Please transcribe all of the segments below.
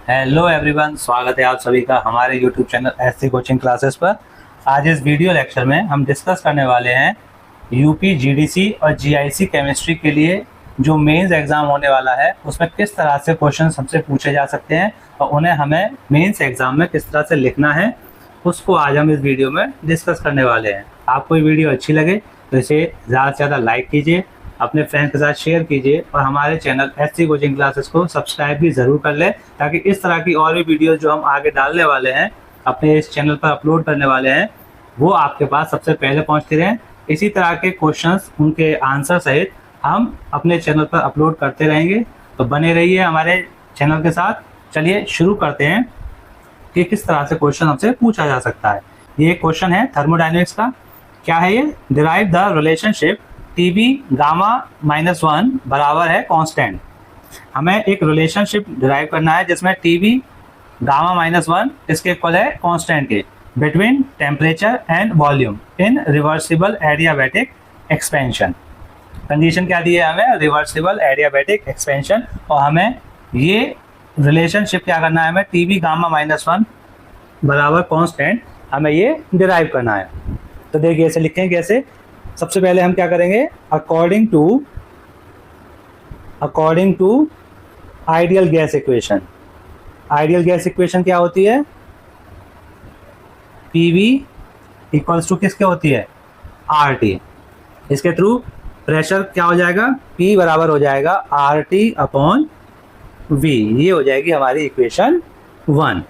Hello everyone, स्वागत है आप सभी का हमारे YouTube channel SC coaching classes पर। आज इस वीडियो लेक्चर में हम डिस्कस करने वाले हैं यूपी जीडीसी और जीआईसी केमिस्ट्री के लिए जो मेंस एग्ज़ाम होने वाला है उसमें किस तरह से क्वेश्चन हमसे पूछे जा सकते हैं और उन्हें हमें मेंस एग्ज़ाम में किस तरह से लिखना है, उसको आज हम इस वीडियो में डिस्कस करने वाले हैं। आपको ये वीडियो अच्छी लगे तो इसे ज़्यादा से ज़्यादा लाइक कीजिए, अपने फ्रेंड्स के साथ शेयर कीजिए और हमारे चैनल एससी कोचिंग क्लासेस को सब्सक्राइब भी ज़रूर कर लें, ताकि इस तरह की और भी वीडियोस जो हम आगे डालने वाले हैं, अपने इस चैनल पर अपलोड करने वाले हैं, वो आपके पास सबसे पहले पहुंचते रहें। इसी तरह के क्वेश्चंस, उनके आंसर सहित हम अपने चैनल पर अपलोड करते रहेंगे, तो बने रहिए हमारे चैनल के साथ। चलिए शुरू करते हैं कि किस तरह से क्वेश्चन हमसे पूछा जा सकता है। ये क्वेश्चन है थर्मोडायनेमिक्स का। क्या है ये? Derive the relationship TB gamma -1 बराबर है कांस्टेंट। हमें एक रिलेशनशिप डिराइव करना है जिसमें टीबी गामा -1 इसके इक्वल है कांस्टेंट के between temperature and volume in reversible adiabatic expansion. Condition क्या दी है हमें? Reversible adiabatic expansion. और हमें ये रिलेशनशिप क्या करना है? हमें टीबी गामा -1 बराबर कांस्टेंट हमें ये डिराइव करना है। तो देखिए इसे लिखें कैसे। सबसे पहले हम क्या करेंगे? According to ideal gas equation. Ideal gas equation क्या होती है? PV इक्वल्स टू किसके होती है? RT। इसके थ्रू प्रेशर क्या हो जाएगा? P बराबर हो जाएगा RT/V। ये हो जाएगी हमारी इक्वेशन 1।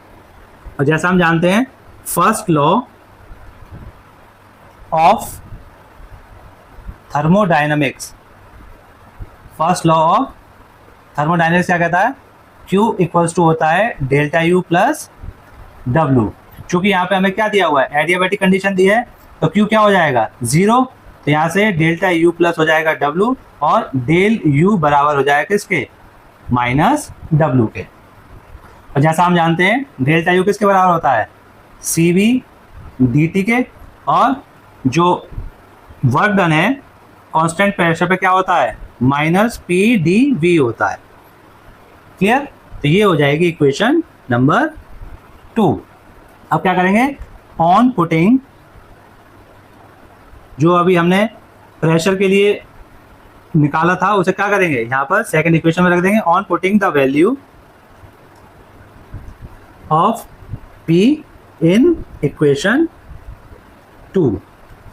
और जैसा हम जानते हैं first law of thermodynamics, first law of thermodynamics क्या कहता है? Q इक्वल्स टू होता है डेल्टा U प्लस W। चूंकि यहाँ पे हमें क्या दिया हुआ है? एडियाबैटिक कंडीशन दी है, तो Q क्या हो जाएगा? 0। तो यहाँ से डेल्टा U प्लस हो जाएगा W और डेल U बराबर हो जाएगा किसके? -W के। और जैसा हम जानते हैं डेल्टा U किसके बराबर होता है? CV dt के। और जो वर्क डन है कांस्टेंट प्रेशर पे क्या होता है? -PdV होता है। क्लियर? तो ये हो जाएगी इक्वेशन नंबर 2। अब क्या करेंगे? ऑन पुटिंग, जो अभी हमने प्रेशर के लिए निकाला था उसे क्या करेंगे? यहाँ पर सेकंड इक्वेशन में रख देंगे। On putting the value of P in equation 2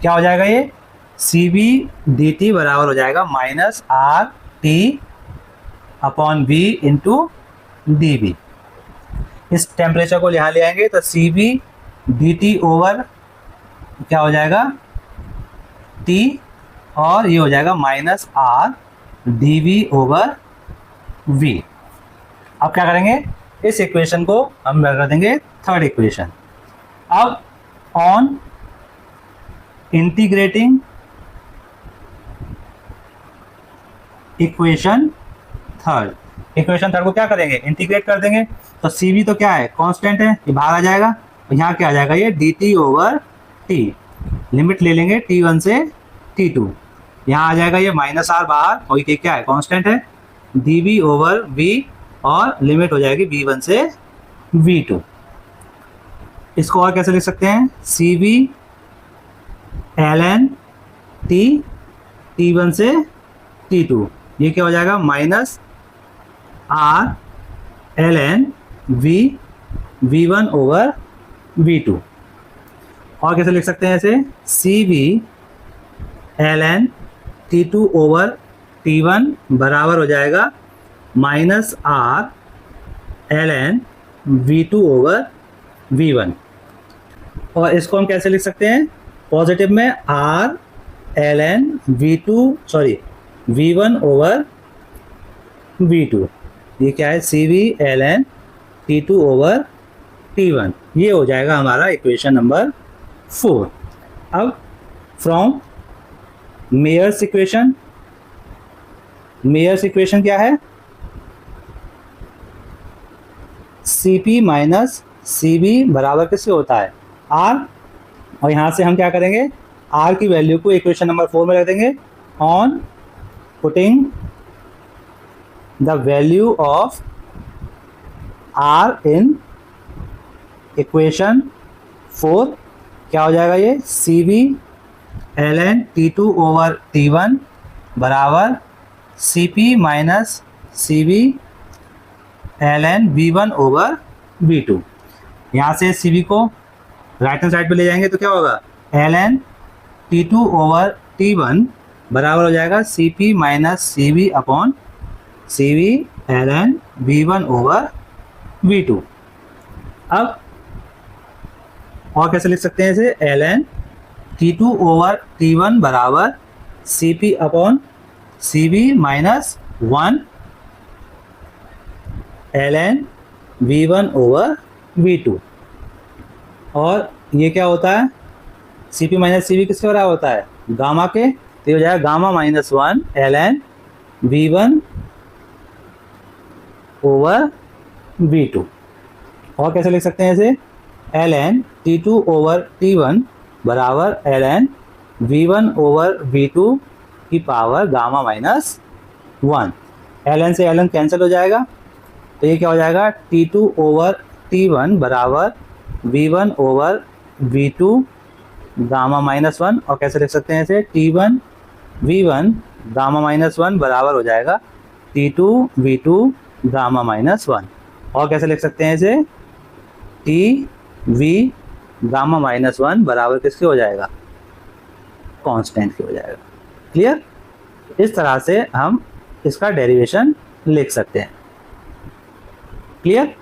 क्या हो जाएगा? ये CV dt बराबर हो जाएगा -RT/V इंटू dV। इस टेम्परेचर को यहाँ ले आएंगे तो CV dt ओवर क्या हो जाएगा? T, और ये हो जाएगा -R/dV/V। अब क्या करेंगे? इस इक्वेशन को हम कर देंगे थर्ड इक्वेशन। अब ऑन इंटीग्रेटिंग इक्वेशन थर्ड को क्या करेंगे? इंटीग्रेट कर देंगे। तो CV तो क्या है? कांस्टेंट है, ये बाहर आ जाएगा। और यहाँ क्या आ जाएगा? ये dt/T। लिमिट ले लेंगे T1 से T2। यहाँ आ जाएगा ये -R बाहर, और ये क्या है? कांस्टेंट है। dV/V और लिमिट हो जाएगी V1 से V2। इसको और कैसे लिख सकते हैं? CV ln T T1 से T2। ये क्या हो जाएगा? -R ln V V1/V2। और कैसे लिख सकते हैं इसे? CV ln T2/T1 बराबर हो जाएगा -R ln V2/V1। और इसको हम कैसे लिख सकते हैं? पॉजिटिव में R ln V1/V2। ये क्या है? CV ln T2/T1। ये हो जाएगा हमारा इक्वेशन नंबर 4। अब from Mayer's equation, Mayer's equation क्या है? CP - CV बराबर किससे होता है? R। और यहाँ से हम क्या करेंगे? R की वैल्यू को इक्वेशन नंबर 4 में रख देंगे। On putting the value of R in equation 4 क्या हो जाएगा ये C V L N T two over T one बराबर C P minus C V L N V one over V two. यहाँ से सी वी को right hand side पे ले जाएंगे तो क्या होगा L N T two over T one बराबर हो जाएगा C P minus C V upon C V L N V one over V two. अब और कैसे लिख सकते हैं इसे L N T two over T one बराबर C P upon C V minus one L N V one over V two. और ये क्या होता है C P minus C V किसके बराबर होता है गामा के, तो ये हो जाएगा gamma minus one L N V one over V two. और कैसे लिख सकते हैं इसे L N T two over T one बराबर L N V one over V two की power gamma minus one. L N से एल एन कैंसिल हो जाएगा तो ये क्या हो जाएगा T two over T one बराबर V one over V two gamma minus one. और कैसे लिख सकते हैं इसे T one V one gamma minus one बराबर हो जाएगा T two V two gamma minus one. और कैसे लिख सकते हैं इसे T V gamma minus one बराबर किसके हो जाएगा कांस्टेंट के हो जाएगा। क्लियर? इस तरह से हम इसका डेरिवेशन लिख सकते हैं। क्लियर?